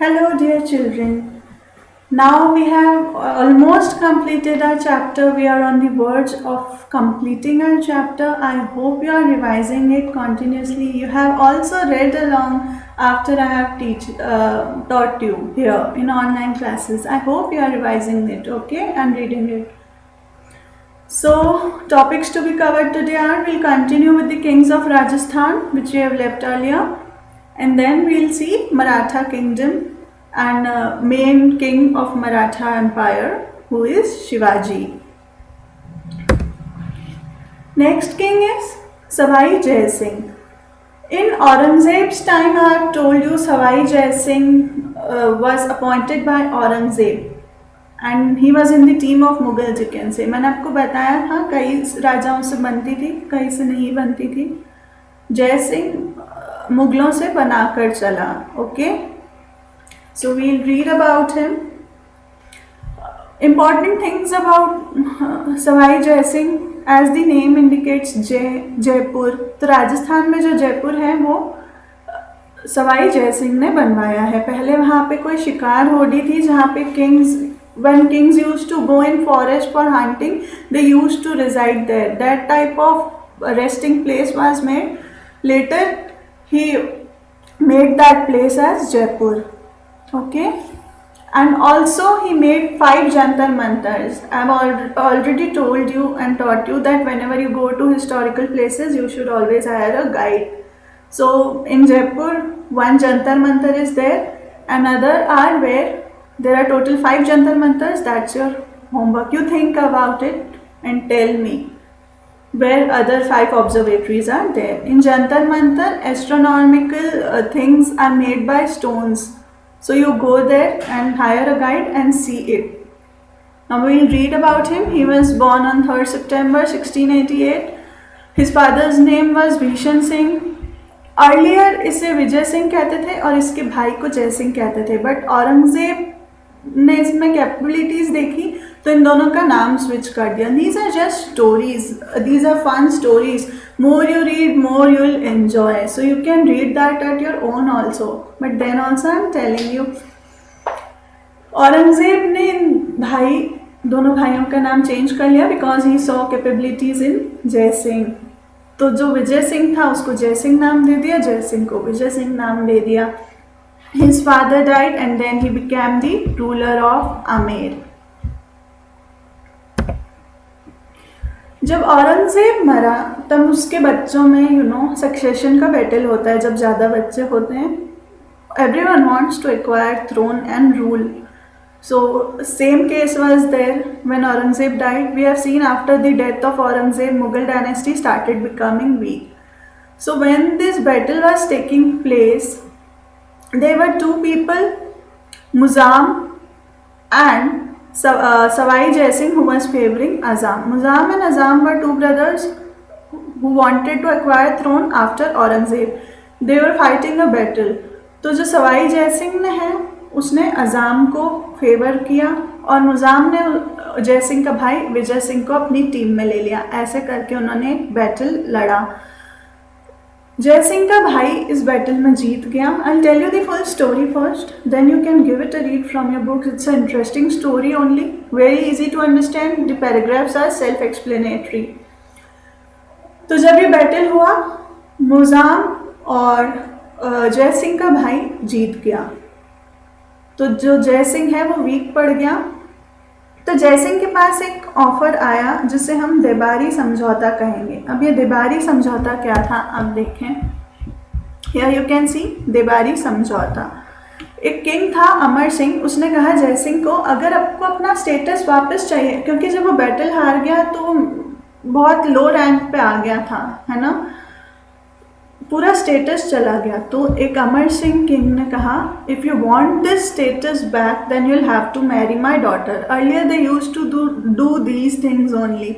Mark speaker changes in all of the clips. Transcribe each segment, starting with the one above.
Speaker 1: Hello, dear children. Now we have almost completed our chapter. We are on the verge of completing our chapter. I hope you are revising it continuously. You have also read along after I have taught you here in online classes. I hope you are revising it, okay, and reading it. So, topics to be covered today are we'll continue with the kings of Rajasthan, which we have left earlier, and then we'll see Maratha kingdom and main king of Maratha Empire, who is Shivaji. Next king is Savai Jai Singh. In Aurangzeb's time, I have told you Savai Jai Singh was appointed by Aurangzeb and he was in the team of Mughal chicken से. मैंने आपको बताया था कई राजाओं से बनती थी, कई से नहीं बनती थी. जय सिंह मुगलों से बनाकर चला. Okay, so we'll read about him. Important things about Sawai Jai Singh, as the name indicates Jaipur. तो राजस्थान में जो जयपुर है वो सवाई जय सिंह ने बनवाया है. पहले वहाँ पे कोई शिकार होड़ी थी जहाँ पे when kings used to go in forest for hunting, they used to reside there. That type of resting place was made. Later he made that place as Jaipur. Okay, and also he made 5 jantar mantars. I have already told you and taught you that whenever you go to historical places you should always hire a guide. So in Jaipur one jantar mantar is there, another are where there are total 5 jantar mantars. That's your homework. You think about it and tell me where other 5 observatories are there. In jantar mantar, astronomical things are made by stones. So you go there and hire a guide and see it. Now we will read about him. He was born on 3rd September 1688. His father's name was Bhishan Singh. Earlier इसे विजय सिंह कहते थे और इसके भाई को जय सिंह कहते थे, बट औरंगजेब ने इसमें कैपेबिलिटीज देखी तो इन दोनों का नाम स्विच कर दिया. These are just stories, these are fun stories. More you read more you will enjoy, so you can read that at your own also, but then also I am telling you. Aurangzeb ने दोनों भाइयों का नाम change कर लिया because he saw capabilities in Jai Singh. तो जो विजय सिंह था उसको जय सिंह नाम दे दिया, जय सिंह को विजय सिंह नाम दे दिया. His father died and then he became the ruler of Amer. जब औरंगजेब मरा तब उसके बच्चों में सक्सेशन का बैटल होता है. जब ज़्यादा बच्चे होते हैं, everyone wants to acquire throne and rule. So same case was there when Aurangzeb died. We have seen after the death of Aurangzeb, Mughal dynasty started becoming weak. So when this battle was taking place, there were 2 people, Muzam and Savai Jai Singh, who was favoring Azam. Muzam and Azam were 2 brothers who wanted to acquire throne after Aurangzeb. They were fighting a battle. तो जो सवाई जय सिंह ने है उसने अजाम को favour किया और मुजाम ने जय सिंह का भाई विजय सिंह को अपनी टीम में ले लिया. ऐसे करके उन्होंने एक बैटल लड़ा. जय सिंह का भाई इस बैटल में जीत गया. I tell you the full story first, then you can give it a read from your books. It's a interesting story only, very easy to understand. The paragraphs are self explanatory. तो जब ये battle हुआ, मुजाम और जय सिंह का भाई जीत गया. तो जो जय सिंह है वो वीक पड़ गया. तो जय सिंह के पास एक ऑफर आया जिसे हम देबारी समझौता कहेंगे. अब ये देबारी समझौता क्या था, अब देखें. Here you can see Debari समझौता. एक किंग था अमर सिंह, उसने कहा जय सिंह को अगर आपको अपना स्टेटस वापस चाहिए, क्योंकि जब वो बैटल हार गया तो बहुत लो रैंक पे आ गया था, है ना, पूरा स्टेटस चला गया. तो एक अमर सिंह किंग ने कहा if you want this status back then you will have to marry my daughter. Earlier they used to do these things only.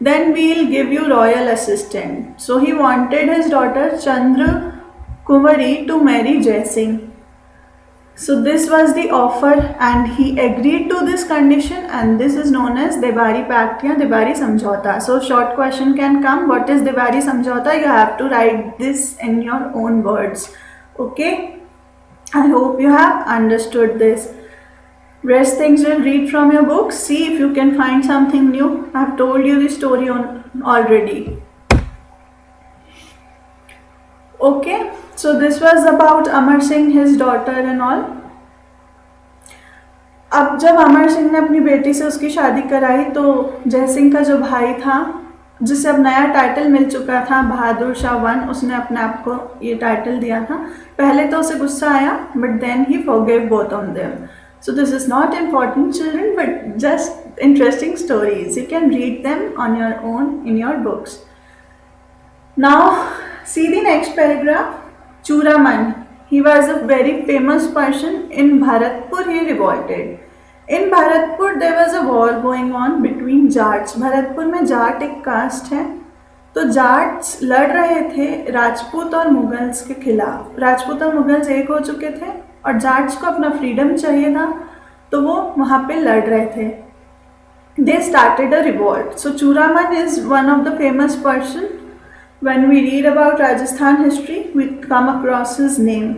Speaker 1: Then we will give you royal assistant. So he wanted his daughter Chandra Kunwari to marry Jai Singh. So this was the offer and he agreed to this condition, and this is known as Debari Pact या Debari Samjhauta. So short question can come, what is Debari Samjhauta? You have to write this in your own words. Okay. I hope you have understood this. Rest things you'll read from your books. See if you can find something new. I've told you the story on already. Okay, so this was about Amar Singh, his daughter and all. अब जब अमर सिंह ने अपनी बेटी से उसकी शादी कराई तो जय सिंह का जो भाई था, जिसे अब नया टाइटल मिल चुका था बहादुर शाह वन, उसने अपने आप को ये टाइटल दिया था. पहले तो उसे गुस्सा आया, but then he forgive both of them. So this is not important, children, but just interesting stories. You can read them on your own in your books. Now, see the next paragraph. Churaman. He was a very famous person. In Bharatpur, he revolted. In Bharatpur, there was a war going on between Jats. Bharatpur में जाट एक cast है, तो जाट्स लड़ रहे थे राजपूत और Mughals के खिलाफ. राजपूत और मुगल्स एक हो चुके थे और जाट्स को अपना फ्रीडम चाहिए था, तो वो वहाँ पे लड़ रहे थे. They started a revolt. So Churaman is one of the famous person. When we read about Rajasthan history, we come across his name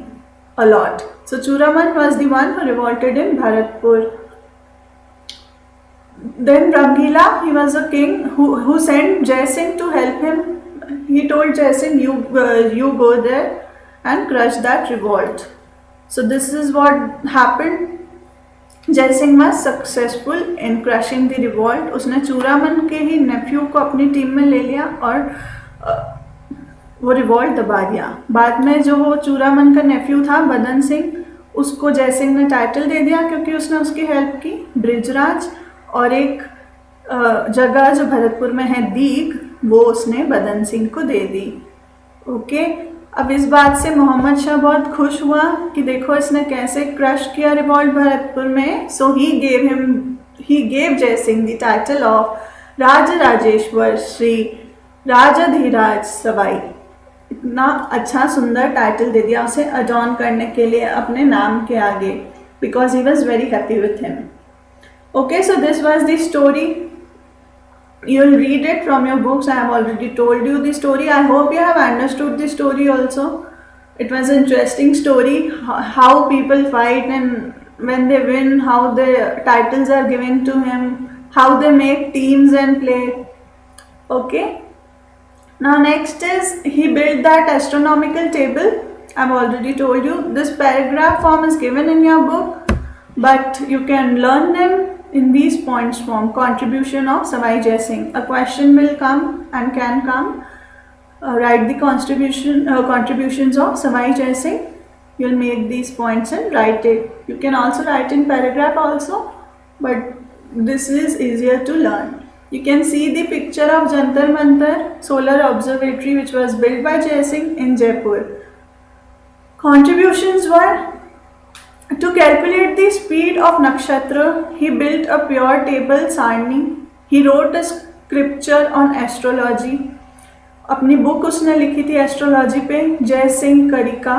Speaker 1: a lot. So Churaman was the one who revolted in Bharatpur. Then Rangila, he was a king who sent Jai Singh to help him. He told Jai Singh, you go there and crush that revolt. So this is what happened. जय Singh was successful in crushing the revolt. उसने चूरामन के ही नेफ्यू को अपनी team में ले लिया और वो रिवॉल्ट दबा दिया. बाद में जो वो चूरामन का नेफ्यू था बदन सिंह, उसको जय सिंह ने टाइटल दे दिया क्योंकि उसने उसकी हेल्प की. ब्रिजराज और एक जगह जो भरतपुर में है दीग, वो उसने बदन सिंह को दे दी. ओके, अब इस बात से मोहम्मद शाह बहुत खुश हुआ कि देखो इसने कैसे क्रश किया रिवॉल्ट भरतपुर में. सो he gave Jai Singh the title of Rajrajeshwar Shri Rajadhiraj Sawai. इतना अच्छा सुंदर टाइटल दे दिया उसे अडॉन करने के लिए अपने नाम के आगे, because he was very happy with him. Okay, so this was the story. You'll read it from your books. I have already told you the story. I hope you have understood the story also. It was an interesting story, how people fight and when they win, how the titles are given to him, how they make teams and play. Okay. Now next is he built that astronomical table. I've already told you. This paragraph form is given in your book, but you can learn them in these points form. Contribution of Savai Jai Singh. A question will come and can come. Write the contributions of Savai Jai Singh. You'll make these points and write it. You can also write in paragraph also, but this is easier to learn. You can see the picture of Jantar Mantar solar observatory which was built by Jai Singh in Jaipur. Contributions were: to calculate the speed of nakshatra, he built a pure table sarni. He wrote a scripture on astrology. अपनी book उसने लिखी थी astrology पे, Jai Singh Karika.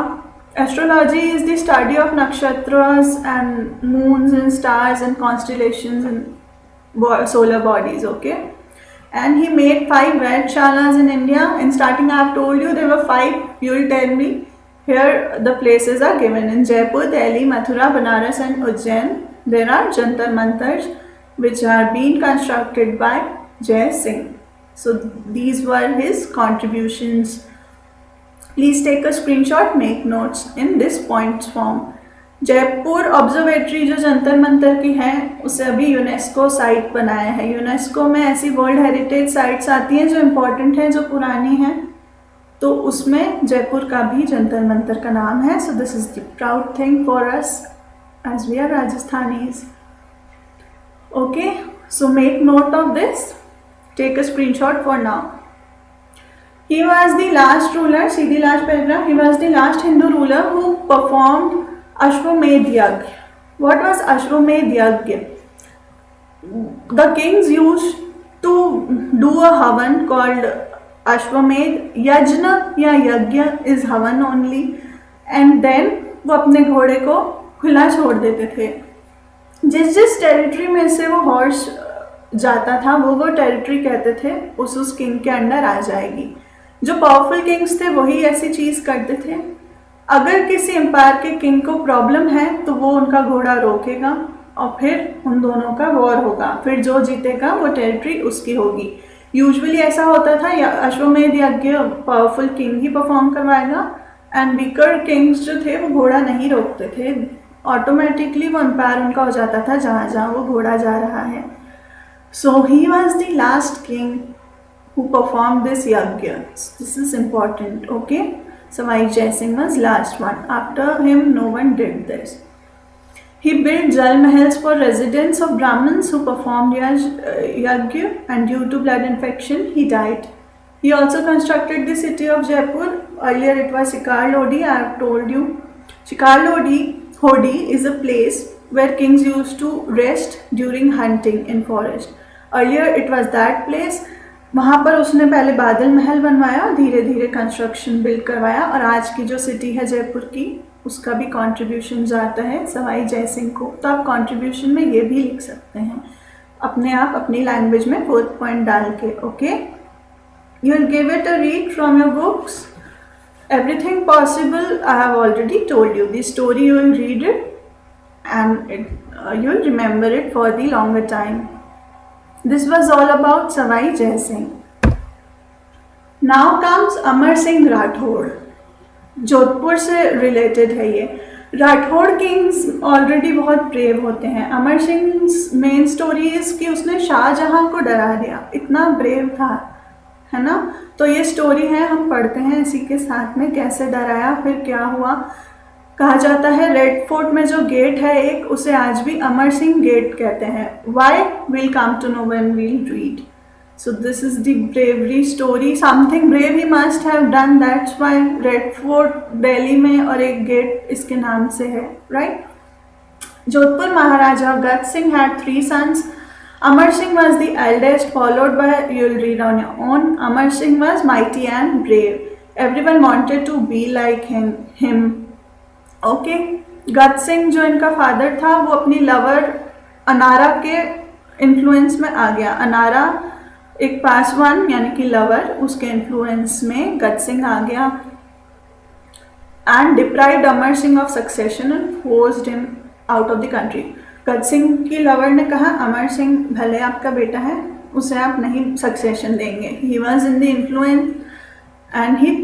Speaker 1: Astrology is the study of nakshatras and moons and stars and constellations and solar bodies. Okay, and he made 5 Vedshalas in India. In starting I have told you there were 5. You will tell me. Here the places are given in Jaipur, Delhi, Mathura, Banaras and Ujjain. There are Jantar Mantars which are being constructed by Jai Singh. So these were his contributions. Please take a screenshot, make notes in this points form. Jaipur observatory जो जंतर मंतर की है उसे अभी UNESCO site बनाया है. UNESCO में ऐसी world heritage sites आती हैं जो इम्पोर्टेंट हैं, जो पुरानी हैं, तो उसमें जयपुर का भी जंतर मंतर का नाम है. So this is the proud thing for us as we are Rajasthanis. Okay, so make note of this, take a screenshot for now. He was the last ruler, see the last paragraph, he was the last Hindu ruler who performed Ashwamedh Yagya. What was Ashwamedh Yagya? The kings used to do a havan called Ashwamedh. Yajna या यज्ञ is havan only, and then वो अपने घोड़े को खुला छोड़ देते थे. जिस जिस टेरिटरी में से वो हॉर्स जाता था वो टेरिटरी कहते थे उस किंग के अंडर आ जाएगी. जो पावरफुल किंग्स थे वही ऐसी चीज़ करते थे. अगर किसी एम्पायर के किंग को प्रॉब्लम है तो वो उनका घोड़ा रोकेगा और फिर उन दोनों का वॉर होगा, फिर जो जीतेगा वो टेरिटरी उसकी होगी। यूजुअली ऐसा होता था, या अश्वमेध यज्ञ पावरफुल किंग ही परफॉर्म करवाएगा, एंड वीकर किंग्स जो थे वो घोड़ा नहीं रोकते थे, ऑटोमेटिकली वो एम्पायर उनका हो जाता था जहाँ जहाँ वो घोड़ा जा रहा है। So he was the last king who performed this yagya. This is important, okay? Savai Jai Singh was last one. After him, no one did this. He built Jal Mahals for residents of Brahmins who performed yagya, and due to blood infection, he died. He also constructed the city of Jaipur. Earlier it was Shikar Lodi, I have told you. Shikar Lodi is a place where kings used to rest during hunting in forest. Earlier it was that place. वहाँ पर उसने पहले बादल महल बनवाया, धीरे धीरे construction build करवाया, और आज की जो सिटी है जयपुर की उसका भी कंट्रीब्यूशन जाता है सवाई जय सिंह को। तो आप कंट्रीब्यूशन में ये भी लिख सकते हैं अपने आप अपनी लैंग्वेज में 4th पॉइंट डाल के, okay? You will give it a read from your books. Everything possible I have already told you. The story you will read it and you will remember it for the longer time. This was all about Savai Jai Singh. Now comes Amar Singh Rathod. Jodhpur से related है ये। Rathore Kings already बहुत brave होते हैं। Amar Singh main story is कि उसने शाहजहां को डरा दिया, इतना ब्रेव था, है ना? तो ये स्टोरी है, हम पढ़ते हैं इसी के साथ में, कैसे डराया, फिर क्या हुआ। कहा जाता है रेड फोर्ट में जो गेट है एक, उसे आज भी अमर सिंह गेट कहते हैं। Why will come to know when we'll read. So this is the bravery story. Something brave he must have done, that's why Red Fort Delhi में और एक गेट इसके नाम से है, राइट? जोधपुर महाराजा गद Singh had 3 sons. Amar Singh was the eldest, followed by, you will read on your own. Amar Singh was mighty and brave. Everyone wanted to be like him. Okay, गद सिंह जो इनका फादर था वो अपनी लवर अनारा के influence में आ गया। अनारा एक पासवान यानी कि लवर, उसके इन्फ्लुएंस में गद सिंह आ गया and deprived Amar Singh of succession and forced him out of the country. गद सिंह की लवर ने कहा अमर सिंह भले आपका बेटा है, उसे आप नहीं सक्सेशन देंगे। He was in the influence and he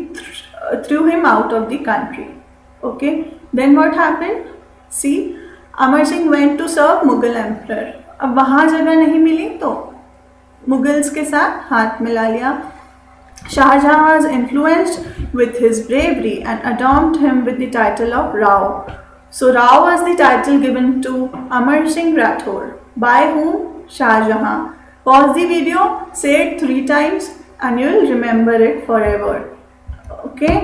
Speaker 1: through him out of the country, okay? Then what happened? See, Amar Singh went to serve Mughal emperor. अब वहाँ जगह नहीं मिली तो मुगल्स के साथ हाथ मिला लिया। Shahjahan was influenced with his bravery and adorned him with the title of Rao. So Rao was the title given to Amar Singh Rathod. By whom? Shahjahan. Pause the video, say it 3 times and you will remember it forever. Okay?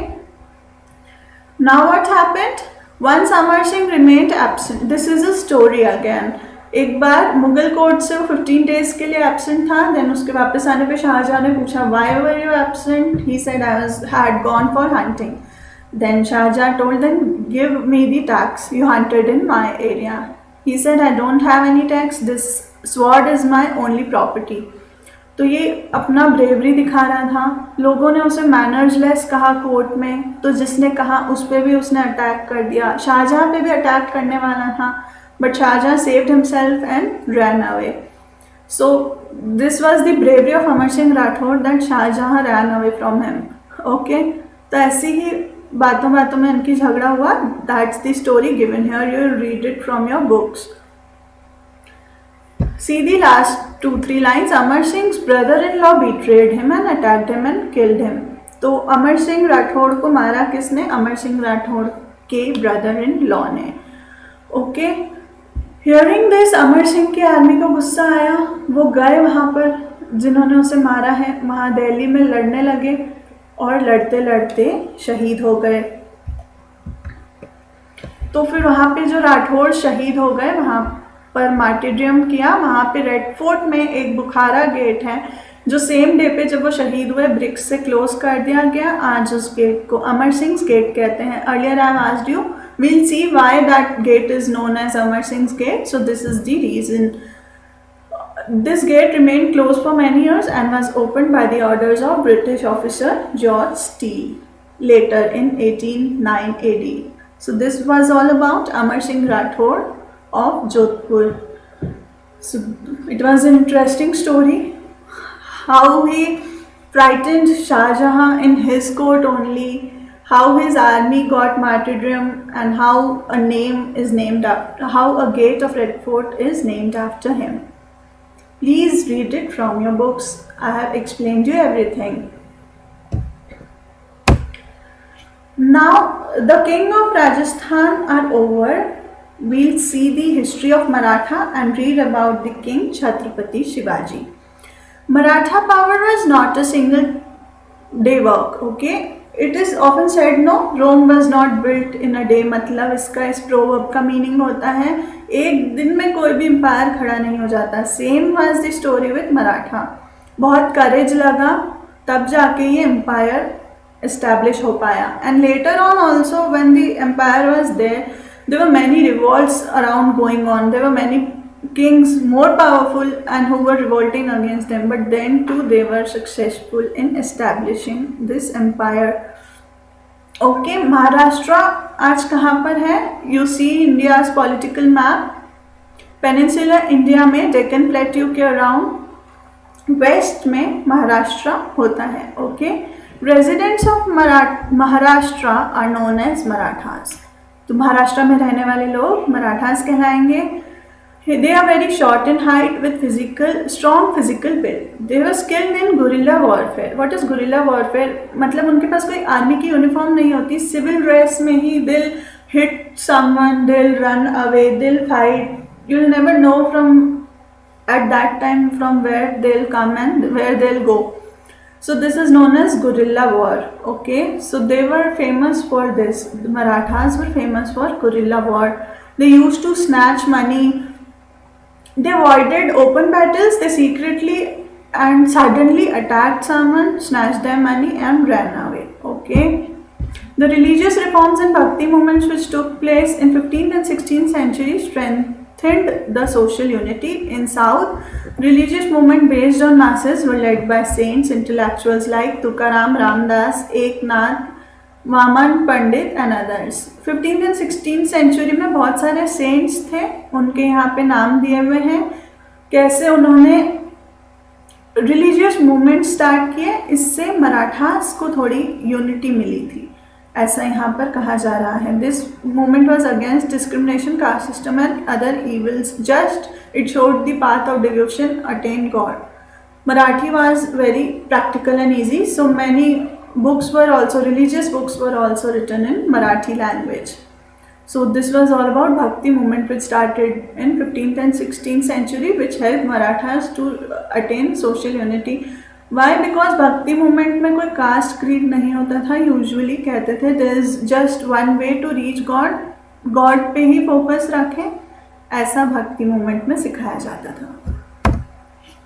Speaker 1: Now what happened? Once Amar Singh remained absent. This is a story again. एक बार Mughal court से वो 15 days के लिए absent था। Then उसके वापस आने पे शाहजहां ने पूछा why were you absent? He said I had gone for hunting. Then Shahjahan told them give me the tax you hunted in my area. He said I don't have any tax, this sword is my only property. तो ये अपना bravery दिखा रहा था। लोगों ने उसे मैनर्सलेस कहा कोर्ट में, तो जिसने कहा उस पर भी उसने अटैक कर दिया। शाहजहां पे भी अटैक करने वाला था, but Shahjahan saved himself and ran away. So this was the bravery of Amar Singh Rathore that Shahjahan ran away from him, okay? तो ऐसी ही बातों बातों में इनकी झगड़ा हुआ। That's the story given here, you will read it from your books. See the last 2-3 lines. Amar Singh's brother-in-law betrayed him and attacked him and killed him. तो अमर सिंह राठौड़ को मारा किसने? अमर सिंह राठौड़ के ब्रदर-इन-लॉ ने, okay? Hearing this Amar Singh की army को गुस्सा आया। वो गए वहाँ पर जिन्होंने उसे मारा है, वहाँ दिल्ली में लड़ने लगे और लड़ते लड़ते शहीद हो गए। तो फिर वहाँ पे जो राठौड़ शहीद हो गए, वहाँ पर मार्टिरियम किया। वहाँ पे रेड फोर्ट में एक बुखारा गेट है जो सेम डे पे जब वो शहीद हुए ब्रिक्स से क्लोज कर दिया गया। आज उस गेट को अमर सिंह गेट कहते हैं। Earlier I have asked you, we'll see why that gate is known as Amar Singh's gate. So this is the reason. This gate remained closed for many years and was opened by the orders of British officer George Steele. later in 1809 AD. So this was all about Amar Singh Rathore of Jodhpur. So it was an interesting story how he frightened Shah Jahan in his court only, how his army got martyrdom, and how a name is named after, how a gate of Red Fort is named after him. Please read it from your books. I have explained you everything. Now the king of Rajasthan are over. We'll see the history of Maratha and read about the king Chhatrapati Shivaji. Maratha power was not a single day work, okay? It is often said no, Rome was not built in a day. मतलब इसका इस proverb का meaning होता है एक दिन में कोई भी empire खड़ा नहीं हो जाता. Same was the story with Maratha. बहुत courage लगा तब जाके ये empire establish हो पाया. And later on also when the empire was there were many revolts around going on. There were many kings more powerful and who were revolting against them, but then too they were successful in establishing this empire. Okay, Maharashtra आज कहाँ पर है? You see India's political map. Peninsular India में Deccan Plateau के around west में महाराष्ट्र होता है. Okay, residents of Maharashtra are known as Marathas. तो महाराष्ट्र में रहने वाले लोग मराठास कहलाएंगे. They are very short in height with strong physical build. They were skilled in guerrilla warfare. What is guerrilla warfare? मतलब उनके पास कोई आर्मी की यूनिफॉर्म नहीं होती. सिविल ड्रेस में ही they'll hit someone, they'll run away, they'll fight. You'll never know from at that time from where they'll come and where they'll go. So this is known as guerrilla war. Okay, so they were famous for this. The Marathas were famous for guerrilla war. They used to snatch money. They avoided open battles. They secretly and suddenly attacked someone, snatched their money and ran away. Okay. The religious reforms and bhakti movements which took place in 15th and 16th century strengthened the social unity. In South, religious movement based on masses were led by saints, intellectuals like Tukaram, Ramdas, Eknath, Vaman Pandit and others. 15th and 16th century में बहुत सारे cents थे, उनके यहाँ पे नाम दिए हुए हैं कैसे उन्होंने रिलीजियस मूवमेंट स्टार्ट किए. इससे मराठास को थोड़ी यूनिटी मिली थी, ऐसा यहाँ पर कहा जा रहा है. This movement was against discrimination, caste system and other evils. Just it showed the path of devotion attain God. Marathi was very practical and easy. So many books were also, religious books were also written in Marathi language. So this was all about Bhakti movement which started in 15th and 16th century which helped Marathas to attain social unity. Why? Because Bhakti movement में कोई caste creed नहीं होता था. Usually कहते थे there is just one way to reach God, God पे ही focus रखें, ऐसा Bhakti movement में सिखाया जाता था.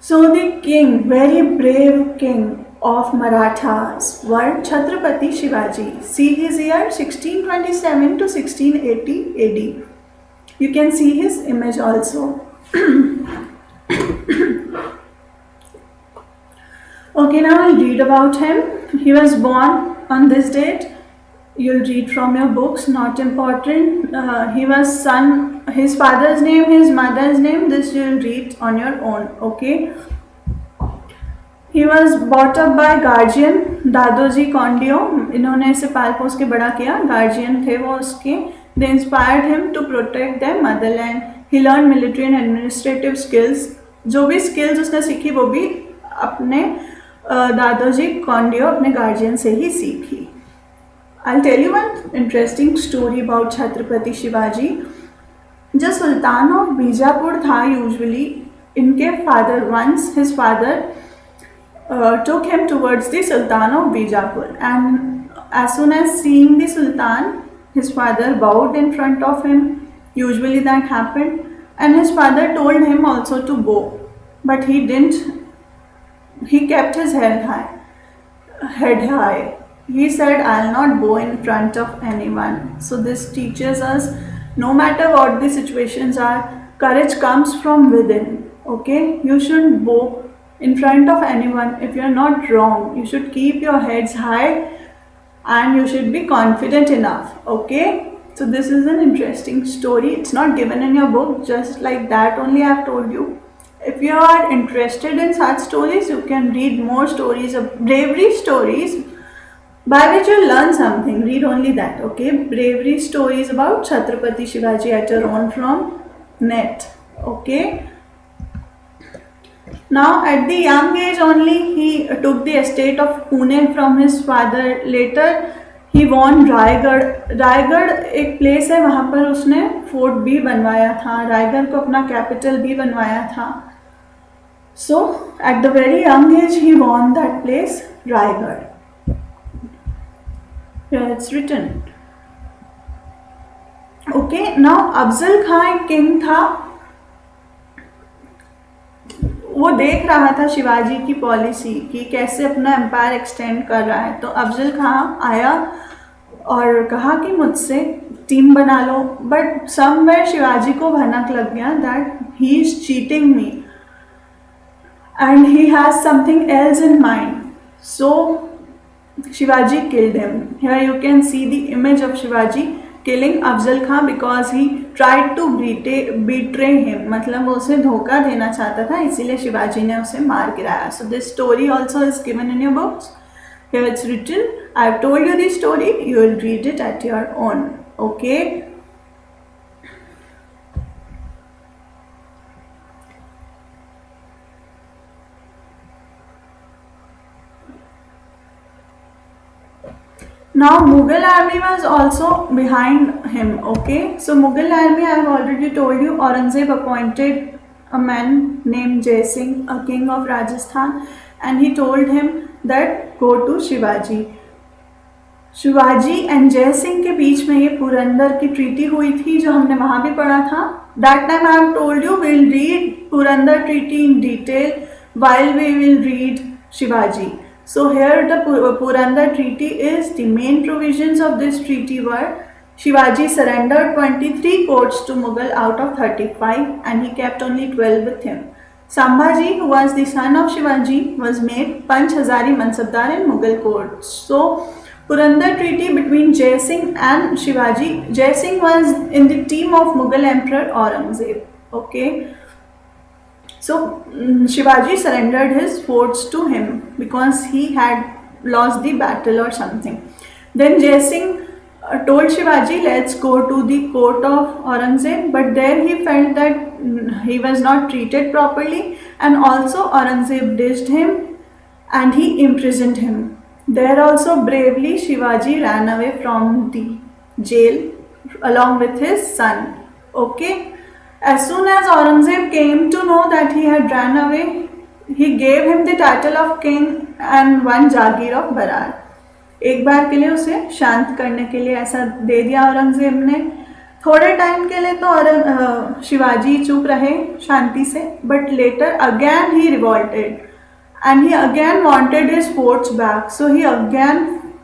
Speaker 1: So the king, very brave king of Marathas were Chhatrapati Shivaji. See his year 1627 to 1680 AD. You can see his image also. Okay, now I'll read about him. He was born on this date. You'll read from your books, not important. He was son, his father's name, his mother's name, this you'll read on your own. Okay. He was brought up by guardian Dadoji कौंडियो. इन्होंने इसे पाल पोस के बड़ा किया. Guardian थे वो उसके. They inspired him to protect their motherland. He learned military and administrative skills. जो भी skills उसने सीखी वो भी अपने दादोजी कौंडियो अपने गार्जियन से ही सीखी. I'll tell you one interesting story about Chhatrapati Shivaji. जो सुल्तान ऑफ बीजापुर था यूजुअली, इनके father once his father took him towards the Sultan of Bijapur, and as soon as seeing the Sultan, his father bowed in front of him. Usually that happened, and his father told him also to bow, but he didn't. He kept his head high. He said, "I'll not bow in front of anyone." So this teaches us, no matter what the situations are, courage comes from within. Okay, you shouldn't bow in front of anyone if you're not wrong. You should keep your heads high and you should be confident enough. Okay, so this is an interesting story. It's not given in your book, just like that only I have told you. If you are interested in such stories, you can read more stories of bravery stories by which you learn something. Read only that. Okay, bravery stories about Chhatrapati Shivaji at your own from net. Okay, now, at the young age only, he took the estate of Pune from his father. Later, he won Raigarh. Raigarh एक place है, वहाँ पर उसने fort भी बनवाया था, रायगढ़ को अपना कैपिटल भी बनवाया था. So, at the very young age, he won that place, Raigarh. Here it's written. Okay, now Afzal खां एक किंग था. वो देख रहा था शिवाजी की पॉलिसी कि कैसे अपना एम्पायर एक्सटेंड कर रहा है. तो अफजल खां आया और कहा कि मुझसे टीम बना लो. बट समवेयर शिवाजी को भनक लग गया that he is cheating me and he has something else in mind. So Shivaji killed him. Here you can see the image of Shivaji killing Afzal Khan because he tried to betray him. मतलब वो उसे धोखा देना चाहता था, इसीलिए शिवाजी ने उसे मार गिराया. So this story also is given in your books. Here it's written. I have told you this story. You will read it at your own. Okay. Now Mughal army was also behind him. Okay, so Mughal army, I have already told you, Aurangzeb appointed a man named Jai Singh, a king of Rajasthan, and he told him that go to Shivaji. Shivaji and जय सिंह के बीच में ये पुरंदर की treaty हुई थी, जो हमने वहाँ भी पढ़ा था. That time I have told you will read Purandar treaty in detail while we will read Shivaji. So here the Purandar Treaty is, the main provisions of this treaty were Shivaji surrendered 23 forts to Mughal out of 35 and he kept only 12 with him. Sambhaji, who was the son of Shivaji, was made Panch Hazari Mansabdar in Mughal courts. So Purandar Treaty between Jai Singh and Shivaji. Jai Singh was in the team of Mughal Emperor Aurangzeb. Okay. So Shivaji surrendered his forts to him because he had lost the battle or something. Then Jai Singh told Shivaji, let's go to the court of Aurangzeb, but there he felt that he was not treated properly, and also Aurangzeb dished him and he imprisoned him. There also bravely Shivaji ran away from the jail along with his son. Okay. As soon as Aurangzeb came to know that he had ran away, he gave him the title of king and one Jagir of Barar. एक बार के लिए उसे शांत करने के लिए ऐसा दे दिया औरंगजेब ने. थोड़े टाइम के लिए तो शिवाजी चुप रहे शांति से, but later again he revolted and he again wanted his forts back. So he again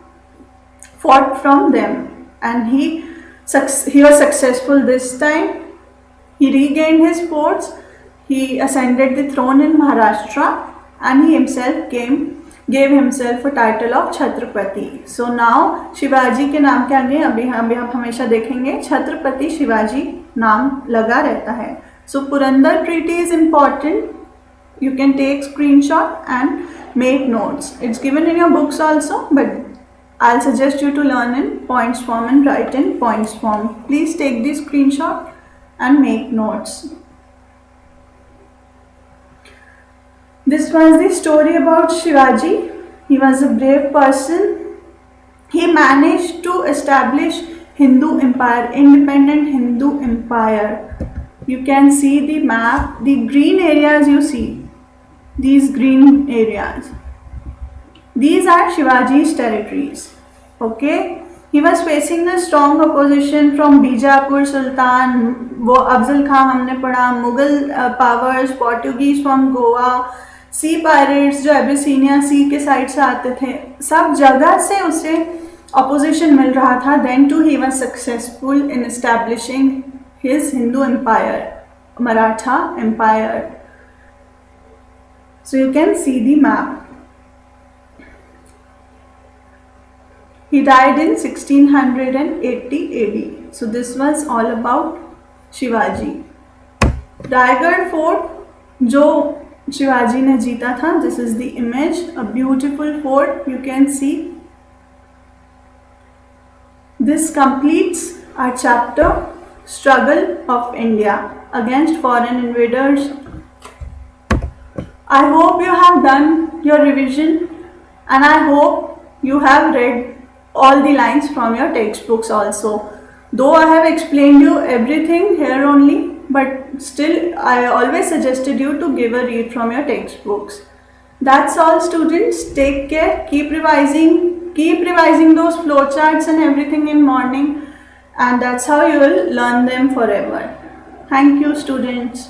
Speaker 1: fought from them and he was successful this time. He regained his forts, he ascended the throne in Maharashtra and he himself gave himself a title of Chhatrapati. So now Shivaji के नाम के आगे अभी हम हमेशा देखेंगे छत्रपति शिवाजी नाम लगा रहता है. So Purandar Treaty is important. You can take screenshot and make notes. It's given in your books also, but I'll suggest you to learn in points form and write in points form. Please take the screenshot and make notes. This was the story about Shivaji. He was a brave person. He managed to establish Hindu empire, independent Hindu empire. You can see the map, the green areas you see, these green areas. These are Shivaji's territories. Okay. He was facing the strong opposition from Bijapur Sultan, वो अफजल खां हमने पढ़ा, Mughal powers, Portuguese from Goa, sea pirates जो Abyssinia sea के side से आते थे, सब जगह से उसे opposition मिल रहा था. Then too he was successful in establishing his Hindu empire, Maratha empire. So you can see the map. He died in 1680 AD. So this was all about Shivaji. Raigarh fort जो शिवाजी ने जीता था, this is the image, a beautiful fort you can see. This completes our chapter Struggle of India against foreign invaders. I hope you have done your revision and I hope you have read all the lines from your textbooks also. Though I have explained you everything here only, but still I always suggested you to give a read from your textbooks. That's all students. Take care. Keep revising those flowcharts and everything in morning, and that's how you will learn them forever. Thank you students.